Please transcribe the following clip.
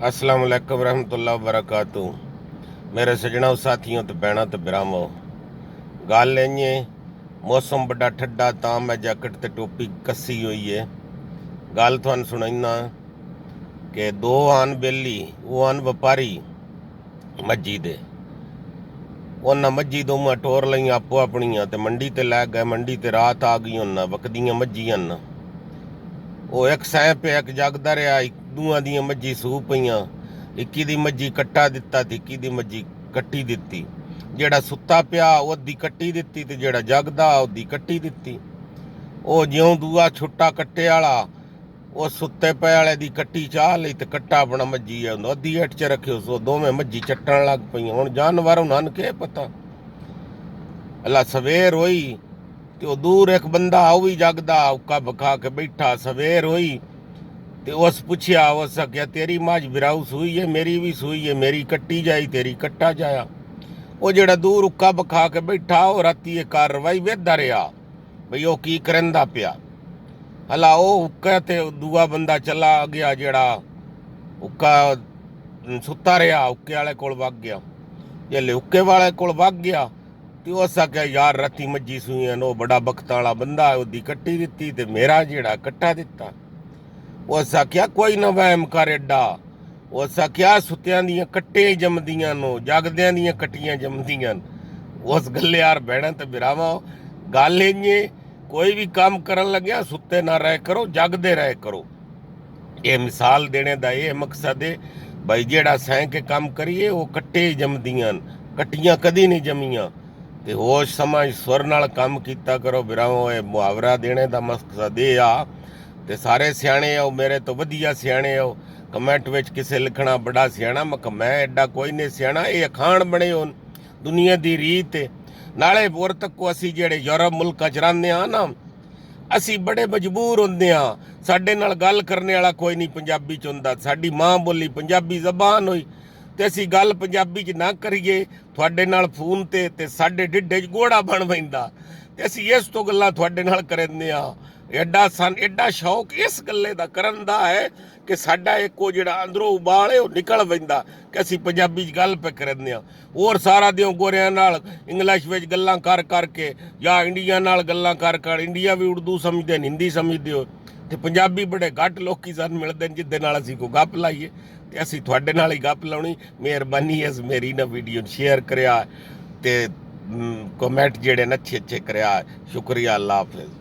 अस्सलाम वालेकुम रहमतुल्लाह वबरकातु। मेरे सजनों साथियों ते भैनों ते भरावों, गल इं मौसम बड़ा ठंडा तां मैं जैकेट ते टोपी कसी हुई है। गल तुहानूं सुणाइना कि दो आन बेली वो आन व्यापारी मज्जी दे। उन्हां मज्जी दोवां टोर लईआं आपो अपणियां ते मंडी ते लै गए। मंडी ते रात आ गई। उन्हां वकदियां मज्जियां न। वो एक सैं पे एक जागदा रहा। दूआं दियां मज्जी सू पईयां। इक्की दी मज्जी कट्टा दिता ते इक्की दी मज्जी कट्टी दिती। जेड़ा सुत्ता पिया ओदी कट्टी दिती ते जेड़ा जागदा ओदी कट्टी दिती। वो ज्यों दूआ छुट्टा कट्टे वाला वो सुत्ते पे वाले दी कट्टी चाह लई ते कट्टा अपना मज्जी अद्धी हेठ च रखियो। सो दोवें मज्जी चट्टन लग पईयां। हुण जानवर उन्हां नूं के पता। अल्लाह सवेर होई ते वो दूर एक बंदा वो भी जागदा उक्का बखा के बैठा। सवेर हुई ते उस पुछया, उस आख्या तेरी मझ बिराऊ सूई है, मेरी भी सूई है, मेरी कट्टी जाई तेरी कट्टा जाया। वो जेड़ा दूर उक्का बखा के बैठा वो राती ये कार्रवाई वेखदा रहा बई वो की करंदा पिया। हला वो उक्का ते दूआ बंदा चला गया। जेड़ा उक्का सुत्ता रहा उक्के वाले कोल वग गया। जेल्ले उक्के वाले कोल वग गया ते उस आख्या यार राती मज्जी सूई वो बड़ा बख्तां वाला बंदा ओदी कट्टी दिती ते मेरा जेड़ा कट्टा दिता। उस आख्या कोई ना वहम कर एडा। उस आख्या सुत्तियां दियां कट्टे जमदियां नो, जागदियां दियां कट्टियां जमदियां। उस गल्ले यार भैणां ते भरावां, गल इं कोई भी काम करन लग्या सुत्ते ना रह करो, जागदे रह करो। ये मिसाल देने दा ये मकसद है भाई जेड़ा सह के काम करिए वो कट्टे जमदियां, कट्टियां कदी नहीं जमियां। ते होश समझ सुर नाल काम कीता करो भरावो। ये मुहावरा देने दा मकसद ये आ ते सारे सियाणे हो, मेरे तो वधिया सियाणे हो। कमेंट विच किसे लिखना बड़ा सियाणा, मैं एडा कोई नहीं सियाणा। ये अखाण बने हो दुनिया दी रीत है। नाले होर तको असी जेड़े यूरोप मुल्कां च रहिंदे आ ना, असी बड़े मजबूर होंदे आ। साडे नाल गल करने वाला कोई नहीं पंजाबी च हुंदा। साडी मां बोली पंजाबी जबान होई ते असी गल पंजाबी च ना करिए तुहाडे नाल फोन ते साडे ढिड्डे च गोड़ा बन पैंदा ते असी इस तो गल्लां तुहाडे नाल करदे आ। एडा शौक इस गल्ले दा करन दा है कि साडा एक वो जेड़ा अंदरों उबाल है वो निकल पैंदा कि असी पंजाबी च गल पे करदे आ। होर सारा दिओ गोरियां नाल इंग्लिश विच गल्लां कर करके या इंडिया नाल गल्लां कर इंडिया भी उर्दू समझदे न, हिंदी समझदे हो ते पंजाबी बड़े घट लोकी सानूं मिलदे न जिहदे नाल असी कोई गप लाइए ते असी तुहाडे नाल ही गप लाउणी। मेहरबानी है मेरी ना वीडियो शेयर करिया ते कमेंट जेड़े न अच्छे अच्छे करिया। शुक्रिया। अल्लाह हाफिज़।